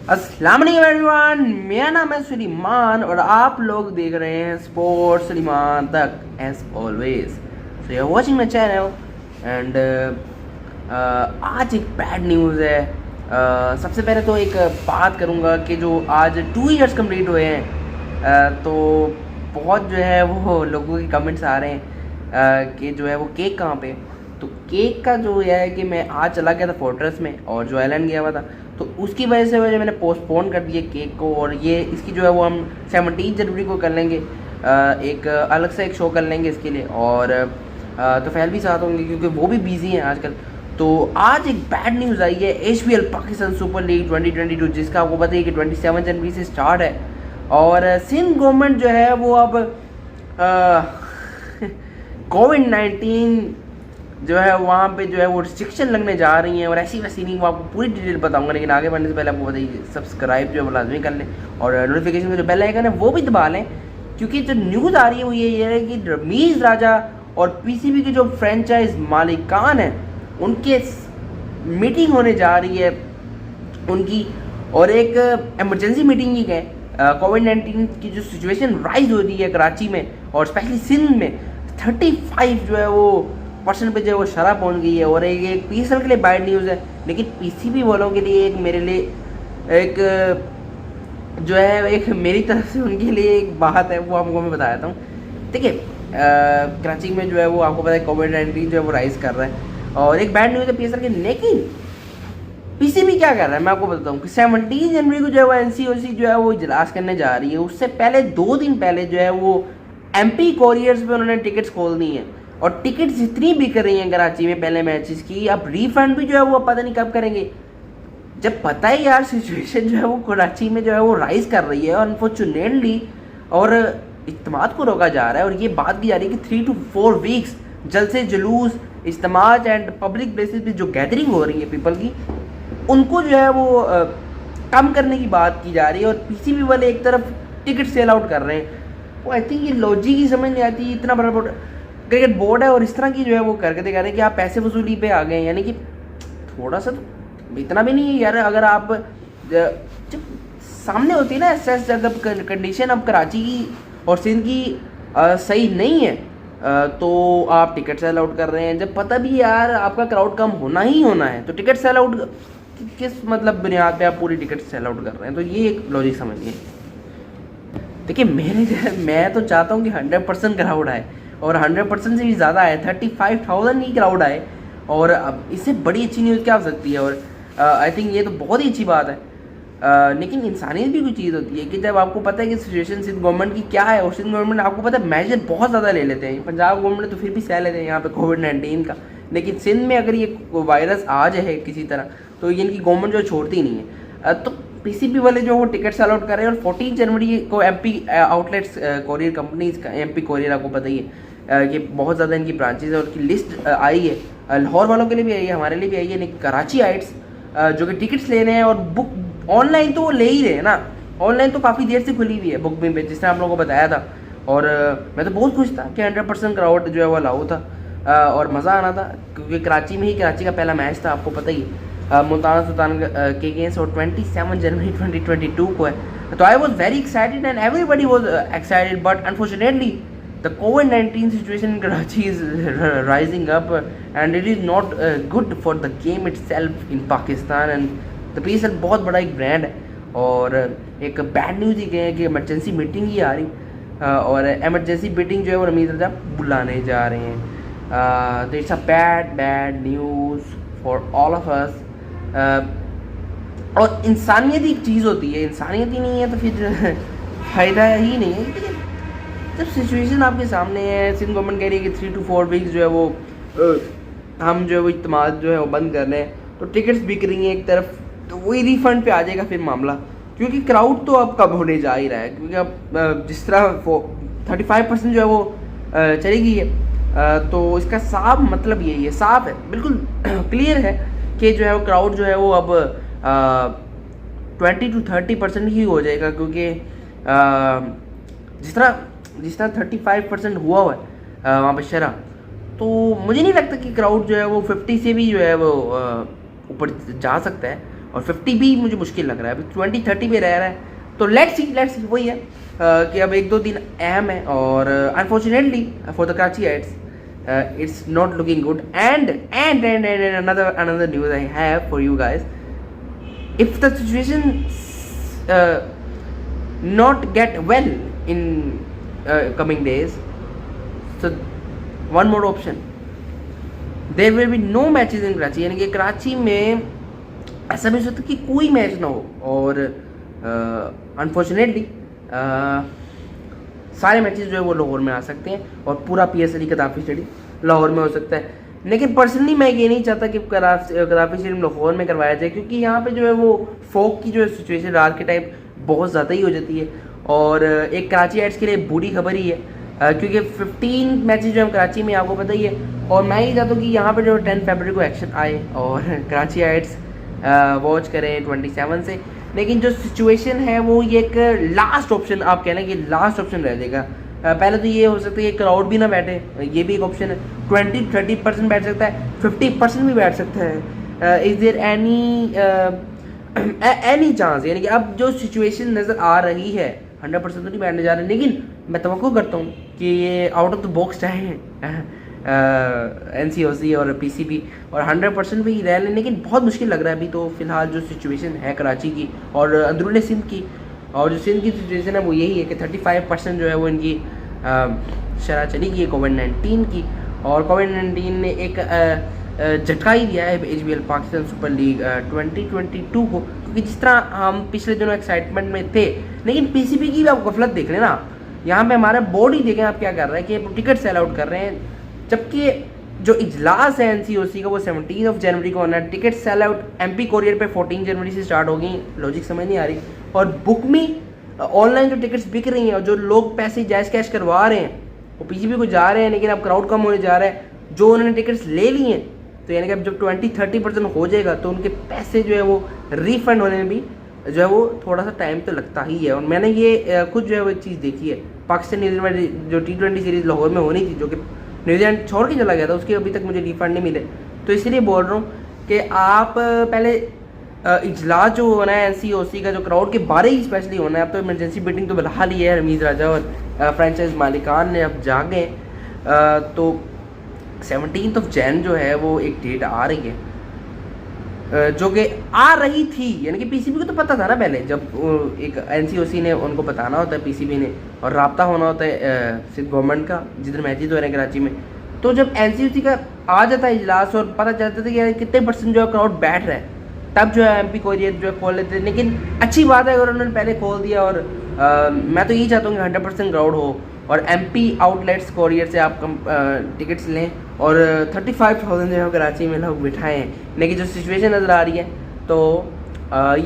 अस्सलाम वालेकुम एवरीवन, मेरा नाम है सुलेमान और आप लोग देख रहे हैं स्पोर्ट्स सुलेमान तक as always. So you are watching my channel and आज एक बैड न्यूज़ है। सबसे पहले तो एक बात करूँगा कि जो आज 2 इयर्स कंप्लीट हुए हैं, तो बहुत जो है वो लोगों के कमेंट्स आ रहे हैं कि जो है वो केक कहाँ पे। तो केक का जो है कि मैं आज चला गया था फोर्ट्रेस में और जो आइलैंड गया हुआ था, तो उसकी वजह से मैंने पोस्टपोन कर दिया केक को। और ये इसकी जो है वो हम 17 जनवरी को कर लेंगे, एक अलग से एक शो कर लेंगे इसके लिए। और तो फैल भी साथ होंगे क्योंकि वो भी बिजी हैं आजकल। तो आज एक बैड न्यूज़ आई है HPL पाकिस्तान सुपर लीग 2022, जिसका आपको पता है कि 27 जनवरी से स्टार्ट है। और सिंध गवर्नमेंट जो है वो अब कोविड-19 जो है वहाँ पे जो है वो रिस्ट्रिक्शन लगने जा रही हैं। और ऐसी वैसी नहीं, वो आपको पूरी डिटेल बताऊंगा, लेकिन आगे बढ़ने से पहले आपको बताइए सब्सक्राइब जो है वो लाजमी कर लें और नोटिफिकेशन का जो बेल आइकन है वो भी दबा लें, क्योंकि जो न्यूज़ आ रही है वो ये है कि रमीज़ राजा और PCB की जो फ्रेंचाइज मालिकान हैं उनके मीटिंग होने जा रही है उनकी। और एक एमरजेंसी मीटिंग ही है। कोविड-19 की जो सिचुएशन राइज हो रही है कराची में और स्पेशली सिंध में, 35 जो है वो % पे जो है वो शरह पहुंच गई है। और एक PSL के लिए बैड न्यूज़ है, लेकिन PCB वालों के लिए एक मेरे लिए एक जो है एक मेरी तरफ से उनके लिए एक बात है, वो आपको मैं बता देता हूँ। ठीक है, कराची में जो है वो आपको पता है कोविड-19 जो है वो राइज कर रहा है और एक बैड न्यूज़ है PSL की। लेकिन PCB क्या कर रहा है मैं आपको बताता हूँ कि 17 जनवरी को जो है वो NCOC जो है वो इजलास करने जा रही है। उससे पहले 2 दिन पहले जो है वो MP कोरियर्स पे उन्होंने टिकट्स खोल दी हैं और टिकट्स इतनी बिक रही हैं कराची में पहले मैचेस की। अब रिफंड भी जो है वो पता नहीं कब करेंगे, जब पता है यार सिचुएशन जो है वो कराची में जो है वो राइज कर रही है अनफॉर्चुनेटली, और इज्तिमात को रोका जा रहा है। और ये बात की जा रही है कि 3 to 4 वीक्स जलसे जुलूस इज्तिमात एंड पब्लिक प्लेसेस पे जो गैदरिंग हो रही है पीपल की, उनको जो है वो कम करने की बात की जा रही है। और PCB वाले एक तरफ टिकट सेल आउट कर रहे हैं। वो आई थिंक ये लॉजिक ही समझ नहीं आती। इतना बड़ा क्रिकेट बोर्ड है और इस तरह की जो है वो करके दिखा रहे हैं कि आप पैसे वसूली पे आ गए हैं, यानी कि थोड़ा सा तो इतना भी नहीं है यार। अगर आप जब सामने होती है ना एसेस, जब कंडीशन अब कराची की और सिंध की सही नहीं है, तो आप टिकट सेल आउट कर रहे हैं, जब पता भी यार आपका क्राउड कम होना ही होना है। तो टिकट सेल आउट किस मतलब बुनियाद पे आप पूरी टिकट सेल आउट कर रहे हैं, तो ये एक लॉजिक समझिए। देखिए मैं तो चाहता हूँ कि 100% क्राउड आए और 100% से भी ज़्यादा है, 35,000 ही क्राउड आए। और अब इससे बड़ी अच्छी न्यूज़ क्या हो सकती है। और आई थिंक ये तो बहुत ही अच्छी बात है। लेकिन इंसानियत भी कोई चीज़ होती है कि जब आपको पता है कि सिचुएशन सिंध गवर्नमेंट की क्या है, और सिंध गवर्नमेंट आपको पता है मेजर बहुत ज़्यादा ले लेते हैं। पंजाब गवर्नमेंट तो फिर भी सह लेते हैं यहाँ पे कोविड-19 का, लेकिन सिंध में अगर ये वायरस आ जाए किसी तरह तो ये इनकी गवर्नमेंट जो छोड़ती नहीं है। तो PCB वाले जो वो टिकट सेल आउट कर रहे हैं। और 14 जनवरी को MP आउटलेट्स कोरियर कंपनीज का, MP कोरियर आपको पता ही है कि बहुत ज़्यादा इनकी ब्रांचेज है और उनकी लिस्ट आई है। लाहौर वालों के लिए भी आई है, हमारे लिए भी आई है, लेकिन कराची आइट्स जो कि टिकट्स ले रहे हैं और बुक ऑनलाइन तो वो ले ही रहे हैं ना। ऑनलाइन तो काफ़ी देर से खुली हुई है बुक भी पे, जिस तरह आप लोगों को बताया था। और मैं तो बहुत खुश था कि 100% क्राउड जो है वो अलाउ था और मज़ा आना था, क्योंकि कराची में ही कराची का पहला मैच था, आपको पता ही है, मुल्तान सुल्तान के अगेंस्ट, और 27 जनवरी 2022 को है। तो I was very excited and everybody was excited, but unfortunately the COVID-19 situation in Karachi is rising up and it is not good for the game itself in Pakistan, and the PSL बहुत बड़ा एक brand है। और एक bad news ही है कि emergency meeting ही आ रही, और इमरजेंसी मीटिंग जो है वो रमीज़ रजा बुलाने जा रहे हैं। तो it's a bad news for all of us. और इंसानियत ही एक चीज़ होती है, इंसानियत ही नहीं है तो फिर फ़ायदा ही नहीं है। जब सिचुएशन आपके सामने है, सिंध गवर्नमेंट कह रही है कि 3 to 4 वीक्स जो है वो हम जो है वो इस्तेमाल जो है वो बंद कर रहे हैं, तो टिकट्स बिक रही हैं एक तरफ, तो वही रिफ़ंड पे आ जाएगा फिर मामला, क्योंकि क्राउड तो अब कब होने जा ही रहा है। क्योंकि अब जिस तरह 35% जो है वो चली गई है, तो इसका साफ मतलब यही है, साफ है, बिल्कुल क्लियर है कि जो है वो क्राउड जो है वो अब 20 to 30% ही हो जाएगा। क्योंकि जिस तरह 35% हुआ है वहाँ पे शरह, तो मुझे नहीं लगता कि क्राउड जो है वो 50 से भी जो है वो ऊपर जा सकता है। और 50 भी मुझे मुश्किल लग रहा है, अभी 20-30 पे रह रहा है। तो लेट्स सी वही है कि अब 1-2 दिन अहम है और unfortunately for the Karachiites it's not looking good. And another news I have for you guys. If the situation not get well in coming days, so one more option, there will be no matches in Karachi. यानी कि कराची में ऐसा भी हो सकता है कि कोई मैच ना हो और अनफॉर्चुनेटली सारे मैचेस जो है वो लाहौर में आ सकते हैं और पूरा PSLE कदाफी स्टेडियम लाहौर में हो सकता है। लेकिन पर्सनली मैं ये नहीं चाहता कि कदाफी स्टेडियम लाहौर में करवाया जाए, क्योंकि यहाँ पे जो है वो फोक की जो है सिचुएशन रात के टाइम बहुत ज़्यादा ही हो जाती है और एक कराचीइट्स के लिए बुरी खबर ही है, क्योंकि 15 मैचेस जो है कराची में आपको पता ही है। और मैं ये चाहता हूँ कि यहाँ पर जो 10 फरवरी को एक्शन आए और कराचीइट्स वॉच करें 27 से। लेकिन जो सिचुएशन है वो ये एक लास्ट ऑप्शन, आप कह लें कि लास्ट ऑप्शन रह जाएगा। पहले तो ये हो सकता है कि क्राउड भी ना बैठे, ये भी एक ऑप्शन है। 20-30% बैठ सकता है, 50% भी बैठ सकता है। इज़ देयर एनी चांस, यानी कि अब जो सिचुएशन नज़र आ रही है 100% तो नहीं बैठने जा रहे, लेकिन मैं तवक्को करता हूँ कि ये आउट ऑफ द बॉक्स चाहे NCOC और PCB और 100% भी रह लें, लेकिन बहुत मुश्किल लग रहा है अभी तो फ़िलहाल जो सिचुएशन है कराची की और अंदरूनी सिंध की। और जो सिंध की सिचुएशन है वो यही है कि 35% जो है वो इनकी शरह चली गई है कोविड-19 की। और कोविड-19 ने एक झटका ही दिया है HBL पाकिस्तान सुपर लीग 2022 को, क्योंकि जिस तरह हम पिछले दिनों एक्साइटमेंट में थे, लेकिन PCB की भी आप गफलत देख लें ना, यहाँ पे हमारा बोर्ड ही देखें आप क्या कर रहा है कि टिकट सेल आउट कर रहे हैं, जबकि जो इजलास है NCOC का वो 17 जनवरी को होना है। Ticket sell out MP courier पे 14 जनवरी से स्टार्ट हो गई, लॉजिक समझ नहीं आ रही। और बुक में ऑनलाइन जो टिकट्स बिक रही हैं और जो लोग पैसे जायज़ कैश करवा रहे हैं वो PCB को जा रहे हैं, लेकिन अब क्राउड कम होने जा रहा है। जो उन्होंने टिकट्स ले ली हैं तो यानी कि अब जब 20-30% हो जाएगा तो उनके पैसे जो है वो रिफ़ंड होने में भी जो है वो थोड़ा सा टाइम तो लगता ही है। और मैंने ये खुद जो है वो एक चीज़ देखी है, पाकिस्तान न्यूजीलैंड जो T20 सीरीज़ लाहौर में होनी थी, जो कि न्यूजीलैंड छोड़ के चला गया था, उसके अभी तक मुझे रिफंड नहीं मिले। तो इसलिए बोल रहा हूँ कि आप पहले इजलास जो होना है NCOC का, जो क्राउड के बारे ही स्पेशली होना है। अब तो इमरजेंसी मीटिंग तो बुला ली है रमीज़ राजा और फ्रेंचाइज मालिकान ने, अब जा गए। तो 17 जैन जो है वो एक डेट आ रही है, जो कि आ रही थी, यानी कि PCB को तो पता था ना पहले, जब एक NCOC ने उनको बताना होता है PCB ने, और रब्ता होना होता है सिर्फ गवर्नमेंट का जिधर मैचेज हो रहे हैं कराची में। तो जब NCOC का आ जाता है इजलास और पता चलता था कि कितने % जो है क्राउड बैठ रहा है, तब जो है MP कोरियर जो है खोल लेते थे। लेकिन अच्छी बात है अगर उन्होंने पहले खोल दिया, और मैं तो यही चाहता हूँ कि 100% क्राउड हो और MP आउटलेट्स कोरियर से आप टिकट्स लें और 35,000 जो है कराची में लोग बिठाएँ हैं। लेकिन जो सिचुएशन नज़र आ रही है तो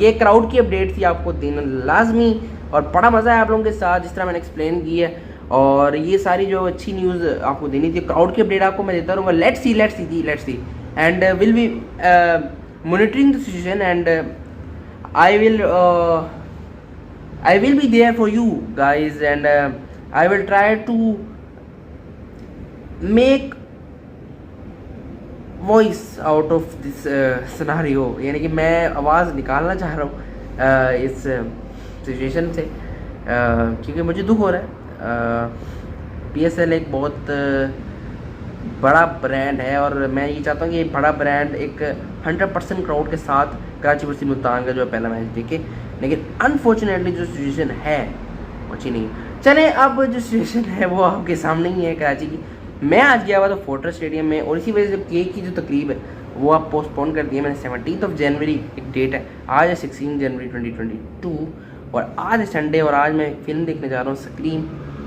ये क्राउड की अपडेट थी, आपको देना लाजमी, और बड़ा मज़ा है आप लोगों के साथ जिस तरह मैंने एक्सप्लेन की है। और ये सारी जो अच्छी न्यूज़ आपको देनी थी, क्राउड की अपडेट आपको मैं देता रहूँगा। Let's see and will be monitoring the situation, and I will be there for you guys, and I will try to make voice out of this scenario, यानी कि मैं आवाज़ निकालना चाह रहा हूँ इस सिचुएशन से, क्योंकि मुझे दुख हो रहा है। PSL एक बहुत बड़ा ब्रांड है और मैं ये चाहता हूँ कि ये बड़ा ब्रांड एक 100% क्राउड के साथ कराची वर्सेस मुल्तान का जो है पहला मैच देखे, लेकिन अनफॉर्चुनेटली जो सिचुएशन है वो अच्छी नहीं है। चलें, अब जो सिचुएशन है वो आपके सामने ही है कराची की। मैं आज गया हुआ था फोर्ट्रेस स्टेडियम में, और इसी वजह से केक की जो तकरीब है वो आप पोस्टपोन कर दिया मैंने। 17 जनवरी एक डेट है, आज है 16 जनवरी 2022, और आज है संडे, और आज मैं फिल्म देखने जा रहा हूँ स्क्रीम,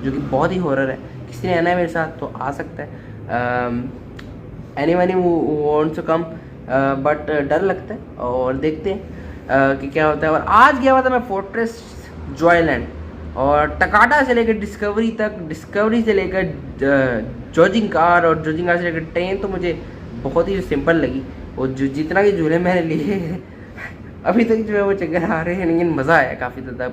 जो कि बहुत ही हॉरर है। किसी ने आना है मेरे साथ तो आ सकता है, anyone who wants to come, but डर लगता है और देखते हैं कि क्या होता है। और आज गया हुआ था मैं फोर्ट्रेस जॉयलैंड, और टकाटा से लेकर डिस्कवरी तक, डिस्कवरी से लेकर जॉजिंग कार, और जॉजिंग कार से लेकर ट्रेन तो मुझे बहुत ही सिंपल लगी। और जो जितना के झूले मैंने लिए अभी तक जो है वो चक्कर आ रहे हैं, लेकिन मज़ा आया काफ़ी ज़्यादा।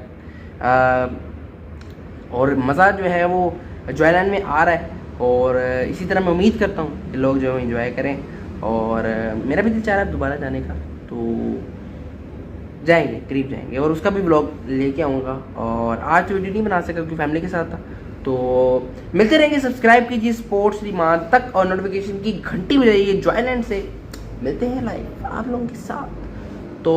और मज़ा जो है वो जॉयलैंड में आ रहा है, और इसी तरह मैं उम्मीद करता हूँ कि लोग जो है एंजॉय करें। और मेरा भी दिल चाह रहा है दोबारा जाने का, तो जाएंगे, करीब जाएंगे, और उसका भी व्लॉग लेके आऊँगा। और आज तो वीडियो नहीं बना सका क्योंकि फैमिली के साथ था। तो मिलते रहेंगे, सब्सक्राइब कीजिए स्पोर्ट्स डिमांड तक और नोटिफिकेशन की घंटी बजाइए। जॉइन एंड से मिलते हैं लाइव आप लोगों के साथ। तो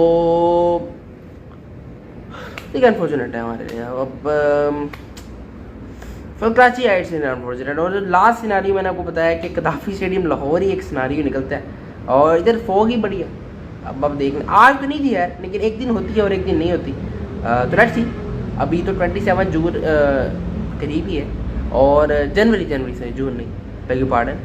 एक अनफॉर्चुनेट है हमारे लिए अब फिर कराची आइट से अनफॉर्चुनेट। और जो लास्ट सिनारियो मैंने आपको बताया कि कदाफी स्टेडियम लाहौर ही एक सिनारियो निकलता है, और इधर फॉग ही बढ़िया। अब देख लें, आज तो नहीं थी यार, लेकिन एक दिन होती है और एक दिन नहीं होती। तो लेट्स सी। अभी तो 27 जून करीब ही है, और जनवरी से जून नहीं, बेग पार्डन।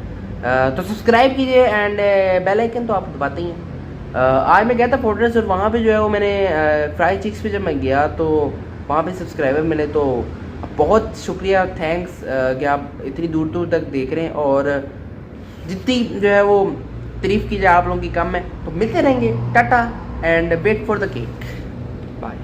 तो सब्सक्राइब कीजिए एंड बेल आइकन तो आप दबाते ही हैं। आज मैं गया था फोर्ट्रेस, और वहाँ पे जो है वो मैंने फ्राई चिक्स पे जब मैं गया तो वहाँ पे सब्सक्राइबर मिले। तो बहुत शुक्रिया, थैंक्स कि आप इतनी दूर दूर तक देख रहे हैं, और जितनी जो है वो तारीफ़ की जाए आप लोगों की कम है। तो मिलते रहेंगे, tata and wait for the cake, bye.